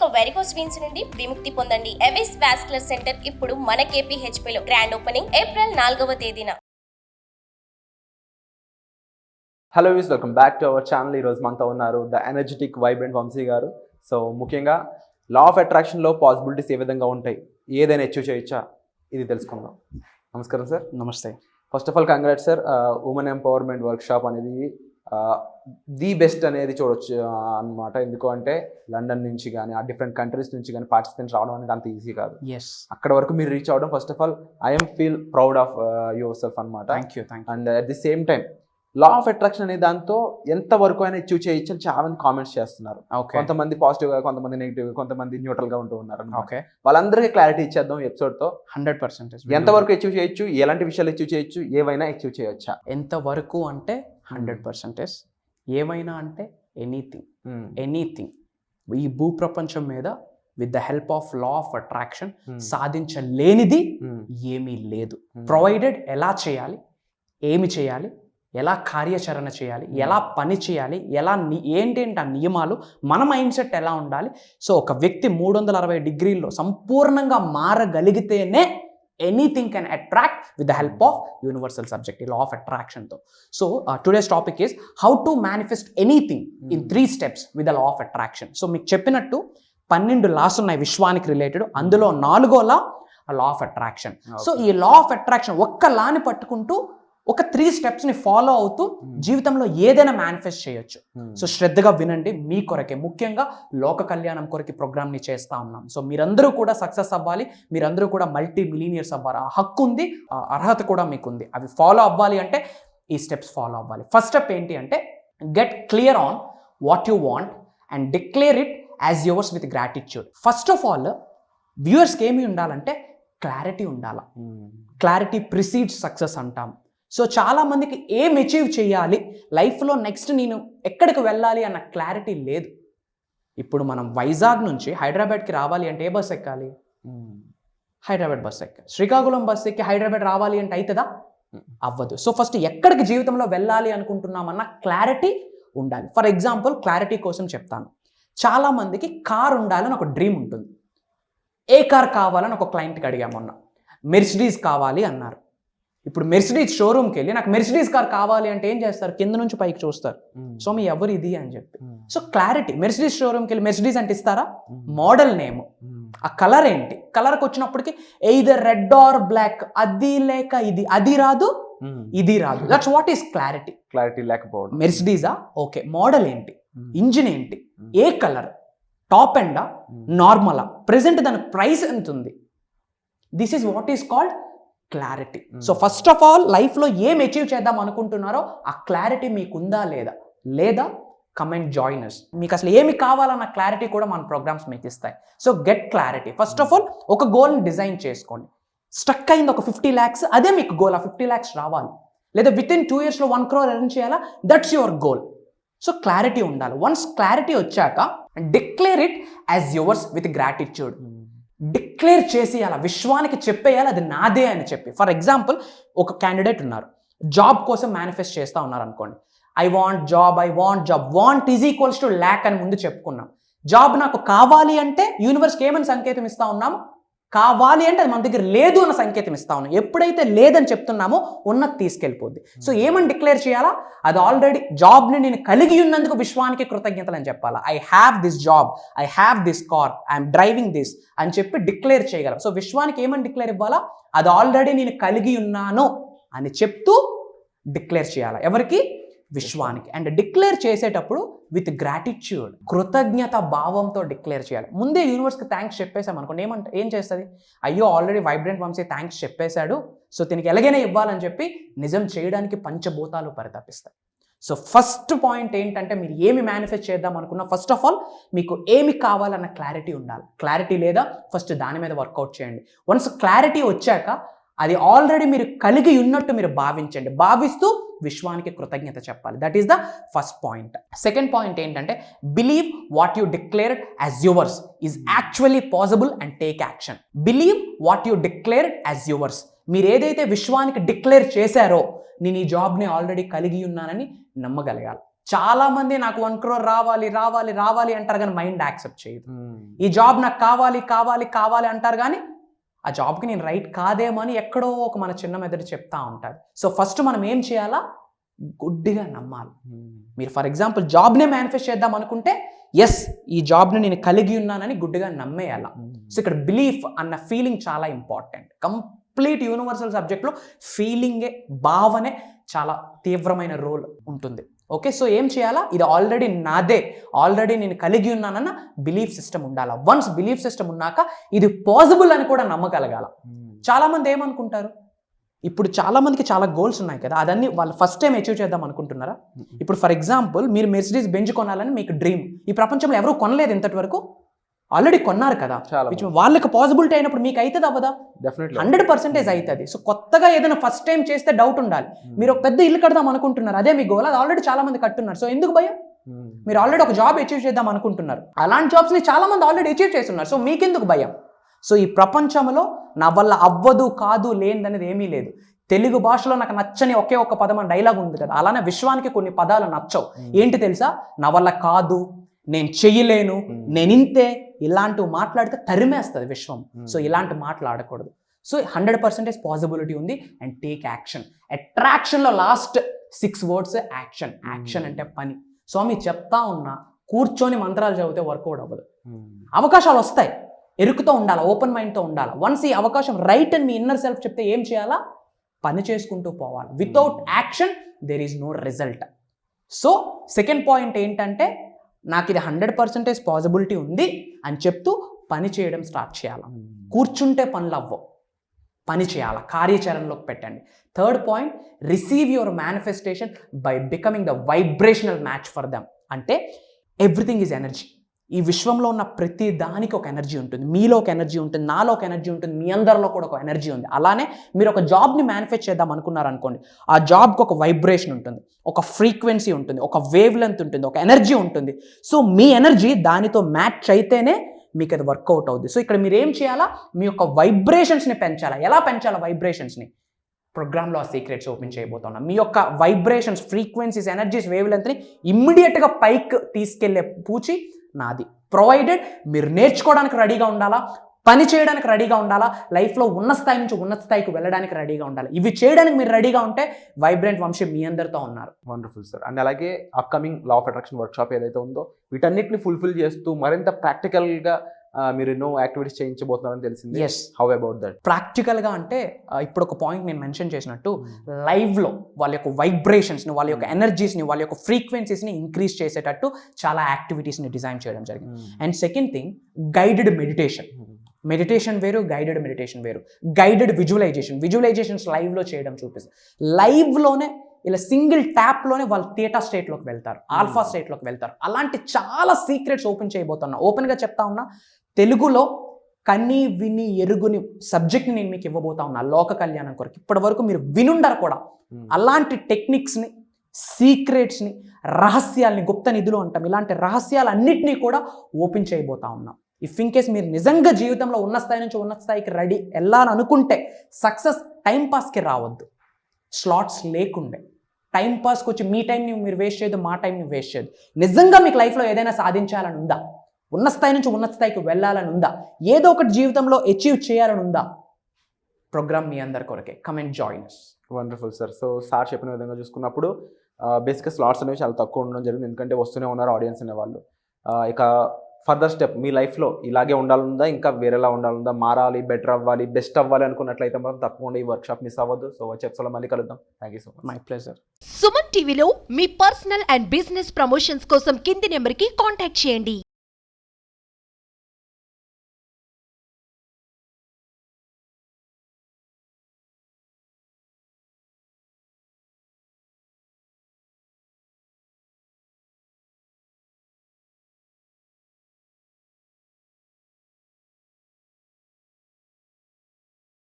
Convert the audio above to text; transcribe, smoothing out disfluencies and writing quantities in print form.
ఇక varicose veins నుండి విముక్తి పొందండి. ఎవిస్ వాస్కులర్ సెంటర్ ఇప్పుడు మన KPHP లో గ్రాండ్ ఓపెనింగ్ ఏప్రిల్ 4వ తేదీన. Hello views, welcome back to our channel. ఈరోజు మనతో ఉన్నారు ద ఎనర్జెటిక్ వైబ్రెంట్ వంశీ గారు. సో ముఖ్యంగా లా ఆఫ్ అట్రాక్షన్లో పాసిబిలిటీస్ ఏ విధంగా ఉంటాయి, ఏదైనా అచీవ్ చేయొచ్చా, ఇది తెలుసుకుందాం. నమస్కారం సార్. నమస్తే. First of all congrats sir. Women empowerment workshop అనేది ది బెస్ట్ అనేది చూడొచ్చు అనమాట. ఎందుకు అంటే లండన్ నుంచి కానీ ఆ డిఫరెంట్ కంట్రీస్ నుంచి కానీ పార్టిసిపెంట్స్ రావడం అనేది అంత ఈజీ కాదు. అక్కడ వరకు మీరు రీచ్ అవ్వడం, first of all I'm feel proud of yourself అనమాట. And at the same time law of attraction అనే దాంతో ఎంత వరకు అయినా అచీవ్ చేయొచ్చు అని చాలా మంది కామెంట్స్ చేస్తున్నారు. కొంతమంది పాజిటివ్ గా, కొంతమంది నెగిటివ్ గా, కొంతమంది న్యూట్రల్ గా ఉంటూ ఉన్నారు. వాళ్ళందరికీ క్లారిటీ ఇచ్చేద్దాం ఎపిసోడ్ తో. 100% ఎంత వరకు అచీవ్ చేయొచ్చు, ఎలాంటి విషయాలు అచీవ్ చేయొచ్చు, ఏవైనా అచీవ్ చేయొచ్చా? ఎంత వరకు అంటే 100%, ఏమైనా అంటే ఎనీథింగ్ ఈ భూప్రపంచం మీద with the help of law of attraction సాధించలేనిది ఏమీ లేదు. ప్రొవైడెడ్ ఎలా చేయాలి, ఏమి చేయాలి, ఎలా కార్యాచరణ చేయాలి, ఎలా పని చేయాలి, ఏంటేంటి ఆ నియమాలు, మన మైండ్ సెట్ ఎలా ఉండాలి. సో ఒక వ్యక్తి 360 డిగ్రీల్లో సంపూర్ణంగా మారగలిగితేనే anything can attract with the help of universal subject, law of అట్రాక్షన్తో. So today's topic is how to manifest anything in 3 steps with the law of attraction. So మీకు చెప్పినట్టు 12 లాస్ ఉన్నాయి విశ్వానికి రిలేటెడ్. అందులో 4వ లా ఆఫ్ అట్రాక్షన్. సో ఈ లా of attraction ఒక్క లాని పట్టుకుంటూ ఒక 3 స్టెప్స్ని ఫాలో అవుతూ జీవితంలో ఏదైనా మేనిఫెస్ట్ చేయొచ్చు. సో శ్రద్ధగా వినండి, మీ కొరకే, ముఖ్యంగా లోక కళ్యాణం కొరకి ప్రోగ్రామ్ని చేస్తూ ఉన్నాం. సో మీరందరూ కూడా సక్సెస్ అవ్వాలి, మీరందరూ కూడా మల్టీ మిలీనియర్స్ అవ్వాలి. ఆ హక్కు ఉంది, ఆ అర్హత కూడా మీకుంది. అవి ఫాలో అవ్వాలి అంటే ఈ స్టెప్స్ ఫాలో అవ్వాలి. ఫస్ట్ స్టెప్ ఏంటి అంటే get clear on what you want and declare it as yours with gratitude. First of all వ్యూవర్స్కి ఏమి ఉండాలంటే క్లారిటీ ఉండాలి. క్లారిటీ ప్రిసీడ్స్ సక్సెస్ అంటాం. సో చాలామందికి ఏం అచీవ్ చేయాలి లైఫ్లో, నెక్స్ట్ నేను ఎక్కడికి వెళ్ళాలి అన్న క్లారిటీ లేదు. ఇప్పుడు మనం వైజాగ్ నుంచి హైదరాబాద్కి రావాలి అంటే ఏ బస్ ఎక్కాలి? హైదరాబాద్ బస్ ఎక్కాలి. శ్రీకాకుళం బస్ ఎక్కి హైదరాబాద్ రావాలి అంటే అవుతుందా? అవ్వదు. సో ఫస్ట్ ఎక్కడికి జీవితంలో వెళ్ళాలి అనుకుంటున్నామన్న క్లారిటీ ఉండాలి. ఫర్ ఎగ్జాంపుల్, క్లారిటీ కోసం చెప్తాను. చాలామందికి కార్ ఉండాలని ఒక డ్రీమ్ ఉంటుంది. ఏ కార్ కావాలని ఒక క్లయింట్కి అడిగాము మొన్న. మెర్సిడీస్ కావాలి అన్నారు. ఇప్పుడు మెర్సిడీస్ షోరూమ్కి వెళ్ళి నాకు మెర్సిడీస్ కార్ కావాలి అంటే ఏం చేస్తారు? కింద నుంచి పైకి చూస్తారు. సో మీ ఎవరు ఇది అని చెప్పి. సో క్లారిటీ, మెర్సిడీస్ షోరూమ్కి వెళ్ళి మెర్సిడీస్ అంటే ఇస్తారా? మోడల్ నేమ్, ఆ కలర్ ఏంటి, కలర్కి వచ్చినప్పటికి ఎయిదర్ రెడ్ ఆర్ బ్లాక్, అది లేక ఇది, అది రాదు ఇది రాదు. That's what is clarity. Clarity లేకపోవడం. మెర్సిడీసా? ఓకే, మోడల్ ఏంటి, ఇంజిన్ ఏంటి, ఏ కలర్, టాప్ ఎండా, నార్మలా, ప్రెసెంట్ దాని ప్రైస్ ఎంత ఉంది. This is what is called clarity. So first of all లైఫ్లో ఏం అచీవ్ చేద్దాం అనుకుంటున్నారో ఆ క్లారిటీ మీకుందా లేదా కమెంట్ జాయినర్స్. మీకు అసలు ఏమి కావాలన్న క్లారిటీ కూడా మన ప్రోగ్రామ్స్ మీకు ఇస్తాయి. So get clarity. First of all ఒక గోల్ని డిజైన్ చేసుకోండి. స్టక్ అయింది ఒక 50 lakhs, అదే మీకు గోల్. ఆ 50 lakhs రావాలి. లేదా విత్ ఇన్ 2 yearsలో 1 crore ఎర్న్ చేయాలా, that's your goal. So clarity ఉండాలి. వన్స్ క్లారిటీ వచ్చాక declare it as yours with gratitude. Declare చేసేయాలి, విశ్వానికి చెప్పేయాలి అది నాదే అని చెప్పి. ఫర్ ఎగ్జాంపుల్, ఒక క్యాండిడేట్ ఉన్నారు, జాబ్ కోసం మేనిఫెస్ట్ చేస్తూ ఉన్నారు అనుకోండి. I want job, want is equals to lakh అని ముందు చెప్పుకున్నాం. జాబ్ నాకు కావాలి అంటే యూనివర్స్కి ఏమని సంకేతం ఇస్తా ఉన్నాము? కావాలి అంటే అది మన దగ్గర లేదు అన్న సంకేతం ఇస్తా ఉన్నాం. ఎప్పుడైతే లేదని చెప్తున్నామో ఉన్నది తీసుకెళ్ళిపోద్ది. సో ఏమని డిక్లేర్ చేయాలా? అది ఆల్రెడీ జాబ్ని నేను కలిగి ఉన్నందుకు విశ్వానికి కృతజ్ఞతలు అని చెప్పాలా. I have this job, I have this car, I'm driving this అని చెప్పి డిక్లేర్ చేయగలం. సో విశ్వానికి ఏమని డిక్లేర్ ఇవ్వాలా? అది ఆల్రెడీ నేను కలిగి ఉన్నాను అని చెప్తూ డిక్లేర్ చేయాలి. ఎవరికి? విశ్వానికి. అండ్ డిక్లేర్ చేసేటప్పుడు విత్ గ్రాటిట్యూడ్, కృతజ్ఞత భావంతో డిక్లేర్ చేయాలి. ముందే యూనివర్స్కి థ్యాంక్స్ చెప్పేసాం అనుకోండి, ఏం చేస్తుంది? అయ్యో ఆల్రెడీ వైబ్రెంట్ వంశీ థ్యాంక్స్ చెప్పేశాడు, సో దీనికి ఎలాగైనా ఇవ్వాలని చెప్పి నిజం చేయడానికి పంచభూతాలు పరితపిస్తాయి. సో ఫస్ట్ పాయింట్ ఏంటంటే మీరు ఏమి మేనిఫెస్ట్ చేద్దాం అనుకున్నా ఫస్ట్ ఆఫ్ ఆల్ మీకు ఏమి కావాలన్న క్లారిటీ ఉండాలి. క్లారిటీ లేదా ఫస్ట్ దాని మీద వర్కౌట్ చేయండి. వన్స్ క్లారిటీ వచ్చాక అది ఆల్రెడీ మీరు కలిగి ఉన్నట్టు మీరు భావించండి. భావిస్తూ విశ్వానికి కృతజ్ఞత చెప్పాలి. That is the first point. Second point ఏంటంటే believe what you declared as yours is actually possible and take action. Believe what you declared as yours. మీరు ఏదైతే విశ్వానికి డిక్లేర్ చేశారో, నేను ఈ జాబ్ని ఆల్రెడీ కలిగి ఉన్నానని నమ్మగలగాలి. చాలా మంది నాకు 1 crore రావాలి రావాలి రావాలి అంటారు కానీ మైండ్ యాక్సెప్ట్ చేయదు. ఈ జాబ్ నాకు కావాలి కావాలి కావాలి అంటారు కానీ ఆ జాబ్కి నేను రైట్ కాదేమో అని ఎక్కడో ఒక మన చిన్న మెదడు చెప్తా ఉంటుంది. సో ఫస్ట్ మనం ఏం చేయాలా, గుడ్డిగా నమ్మాలి. మీరు ఫర్ ఎగ్జాంపుల్ జాబ్నే మేనిఫెస్ట్ చేద్దాం అనుకుంటే ఎస్ ఈ జాబ్ని నేను కలిగి ఉన్నానని గుడ్డిగా నమ్మేయాల. సో ఇక్కడ బిలీఫ్ అన్న ఫీలింగ్ చాలా ఇంపార్టెంట్. కంప్లీట్ యూనివర్సల్ సబ్జెక్ట్లో ఫీలింగే, భావనే చాలా తీవ్రమైన రోల్ ఉంటుంది. ఓకే, సో ఏం చేయాలా, ఇది ఆల్రెడీ నాదే, ఆల్రెడీ నేను కలిగి ఉన్నానన్న బిలీఫ్ సిస్టమ్ ఉండాలా. వన్స్ బిలీఫ్ సిస్టమ్ ఉన్నాక ఇది పాసిబుల్ అని కూడా నమ్మగలగాల. చాలామంది ఏమనుకుంటారు, ఇప్పుడు చాలామందికి చాలా గోల్స్ ఉన్నాయి కదా, అదన్నీ వాళ్ళు ఫస్ట్ టైం అచీవ్ చేద్దాం అనుకుంటున్నారా? ఇప్పుడు ఫర్ ఎగ్జాంపుల్ మీరు మెర్సిడీస్ బెంజ్ కొనాలని మీకు డ్రీమ్, ఈ ప్రపంచంలో ఎవరు కొనలేదు ఇంతటి వరకు, ఆల్రెడీ కొన్నారు కదా, వాళ్ళకి పాసిబిలిటీ అయినప్పుడు మీకు అవుతుంది అవ్వదా? 100% అవుతుంది. సో కొత్తగా ఏదైనా ఫస్ట్ టైం చేస్తే డౌట్ ఉండాలి. మీరు ఒక పెద్ద ఇల్లు కడదాం అనుకుంటున్నారు, అదే మీ గోల్, అది ఆల్రెడీ చాలా మంది కట్టున్నారు. సో ఎందుకు భయం? మీరు ఆల్రెడీ ఒక జాబ్ అచీవ్ చేద్దాం అనుకుంటున్నారు, అలాంటి జాబ్స్ని చాలా మంది ఆల్రెడీ అచీవ్ చేస్తున్నారు. సో మీకెందుకు భయం? సో ఈ ప్రపంచంలో నా వల్ల అవ్వదు కాదు లేనిదనేది ఏమీ లేదు. తెలుగు భాషలో నాకు నచ్చని ఒకే ఒక్క పదం అని డైలాగ్ ఉంది కదా, అలానే విశ్వానికి కొన్ని పదాలు నచ్చవు. ఏంటి తెలుసా? నా వల్ల కాదు, నేను చెయ్యలేను, నేను ఇంతే, ఇలాంటివి మాట్లాడితే తరిమేస్తుంది విశ్వం. సో ఇలాంటి మాట్లాడకూడదు. సో 100% పాసిబిలిటీ ఉంది. And take action. అట్రాక్షన్లో లాస్ట్ 6 words యాక్షన్. యాక్షన్ అంటే పని. స్వామి చెప్తా ఉన్నా, కూర్చొని మంత్రాలు చదివితే వర్కౌట్ అవ్వదు. అవకాశాలు వస్తాయి, ఎరుకుతో ఉండాలి, ఓపెన్ మైండ్తో ఉండాలి. వన్స్ ఈ అవకాశం రైట్ అని మీ ఇన్నర్ సెల్ఫ్ చెప్తే ఏం చేయాలా? పని చేసుకుంటూ పోవాలి. Without action there is no result. So second point ఏంటంటే, నాకు ఇది 100% పాసిబిలిటీ ఉంది అని చెప్తూ పని చేయడం స్టార్ట్ చేయాలి. కూర్చుంటే పనులు అవ్వవు, పని చేయాలి, కార్యాచరణలోకి పెట్టండి. Third point, receive your manifestation by becoming the vibrational match for them. అంటే ఎవ్రీథింగ్ ఈజ్ ఎనర్జీ. ఈ విశ్వంలో ఉన్న ప్రతి దానికి ఒక ఎనర్జీ ఉంటుంది. మీలో ఒక ఎనర్జీ ఉంటుంది, నాలో ఒక ఎనర్జీ ఉంటుంది, మీ అందరిలో కూడా ఒక ఎనర్జీ ఉంది. అలానే మీరు ఒక జాబ్ని మేనిఫెస్ట్ చేద్దాం అనుకున్నారు అనుకోండి, ఆ జాబ్కి ఒక వైబ్రేషన్ ఉంటుంది, ఒక ఫ్రీక్వెన్సీ ఉంటుంది, ఒక వేవ్ లెంత్ ఉంటుంది, ఒక ఎనర్జీ ఉంటుంది. సో మీ ఎనర్జీ దానితో మ్యాచ్ అయితేనే మీకు అది వర్కౌట్ అవుతుంది. సో ఇక్కడ మీరు ఏం చేయాలా, మీ యొక్క వైబ్రేషన్స్ని పెంచాలా. ఎలా పెంచాలా వైబ్రేషన్స్ని? ప్రోగ్రామ్లో ఆ సీక్రెట్స్ ఓపెన్ చేయబోతున్నాం. మీ యొక్క వైబ్రేషన్స్, ఫ్రీక్వెన్సీస్, ఎనర్జీస్, వేవ్ లెంత్ని ఇమ్మీడియట్గా పైకి తీసుకెళ్లే పూచి నాది. ప్రొవైడెడ్ మీరు నేర్చుకోవడానికి రెడీగా ఉండాలా, పని చేయడానికి రెడీగా ఉండాలా, లైఫ్లో ఉన్న స్థాయి నుంచి ఉన్నత స్థాయికి వెళ్ళడానికి రెడీగా ఉండాలి. ఇవి చేయడానికి మీరు రెడీగా ఉంటే వైబ్రెంట్ వంశీ మీ అందరితో ఉన్నారు. Wonderful sir. అండ్ అలాగే upcoming law of attraction workshop ఏదైతే ఉందో వీటన్నిటిని ఫుల్ఫిల్ చేస్తూ మరింత ప్రాక్టికల్గా మీరు ఎన్నో యాక్టివిటీస్ చేయించబోతున్నారని తెలిసింది. Yes, how about that? ప్రాక్టికల్గా అంటే ఇప్పుడు ఒక పాయింట్ నేను మెన్షన్ చేసినట్టు, లైవ్లో వాళ్ళ యొక్క వైబ్రేషన్స్ని, వాళ్ళ యొక్క ఎనర్జీస్ని, వాళ్ళ యొక్క ఫ్రీక్వెన్సీస్ని ఇంక్రీజ్ చేసేటట్టు చాలా యాక్టివిటీస్ని డిజైన్ చేయడం జరిగింది. And second thing, guided meditation. Meditation వేరు, గైడెడ్ మెడిటేషన్ వేరు. గైడెడ్ విజువలైజేషన్స్ లైవ్లో చేయడం చూపిస్తుంది. లైవ్లోనే ఇలా సింగిల్ ట్యాప్లోనే వాళ్ళు థీటా స్టేట్లోకి వెళ్తారు, ఆల్ఫా స్టేట్లోకి వెళ్తారు. అలాంటి చాలా సీక్రెట్స్ ఓపెన్ చేయబోతున్నా. ఓపెన్గా చెప్తా ఉన్నా, తెలుగులో కని విని ఎరుగుని సబ్జెక్ట్ని నేను మీకు ఇవ్వబోతా ఉన్నా లోక కళ్యాణం కొరకు. ఇప్పటి వరకు మీరు వినుండరు కూడా. అలాంటి టెక్నిక్స్ని, సీక్రెట్స్ని, రహస్యాల్ని, గుప్త నిధులు అంటాం, ఇలాంటి రహస్యాలన్నింటినీ కూడా ఓపెన్ చేయబోతా ఉన్నాం. ఇఫ్ ఇన్ కేస్ మీరు నిజంగా జీవితంలో ఉన్న స్థాయి నుంచి ఉన్నత స్థాయికి రెడీ వెళ్ళాలనుకుంటే, సక్సెస్ టైంపాస్కి రావద్దు, స్లాట్స్ లేకుండే. టైంపాస్కి వచ్చి మీ టైంని మీరు వేస్ట్ చేయదు, మా టైంని వేస్ట్ చేయదు. నిజంగా మీకు లైఫ్లో ఏదైనా సాధించాలని ఉందా, ఉన్న స్థాయి నుంచి ఉన్నత స్థాయికి వెళ్ళాలని ఉందా, ఏదో ఒకటి జీవితంలో అచీవ్ చేయాలని ఉందా, ప్రోగ్రామ్ మీ అందరి కొరకే. Come and join us. Wonderful sir. So sir చెప్పిన విధంగా చూసుకున్నప్పుడు బేసిక్గా స్లాట్స్ అనేవి చాలా తక్కువ ఉండడం జరిగింది, ఎందుకంటే వస్తూనే ఉన్నారు ఆడియన్స్ అనేవాళ్ళు. ఇక ఫర్దర్ స్టెప్ మీ లైఫ్లో ఇలాగే ఉండాలందా, ఇంకా వేరేలా ఉండాలందా, మారాలి, బెటర్ అవ్వాలి, బెస్ట్ అవ్వాలి అనుకున్నట్లయితే మనం తప్పకుండా ఈ వర్క్షాప్ మిస్ అవ్వద్దు. సో వచ్చే ఎపిసోడ్లో మళ్ళీ కలుద్దాం. Thank you so much. My pleasure. Suman టీవీలో మీ పర్సనల్ అండ్ బిజినెస్ ప్రమోషన్స్ కోసం కింది నెంబర్కి కాంటాక్ట్ చేయండి.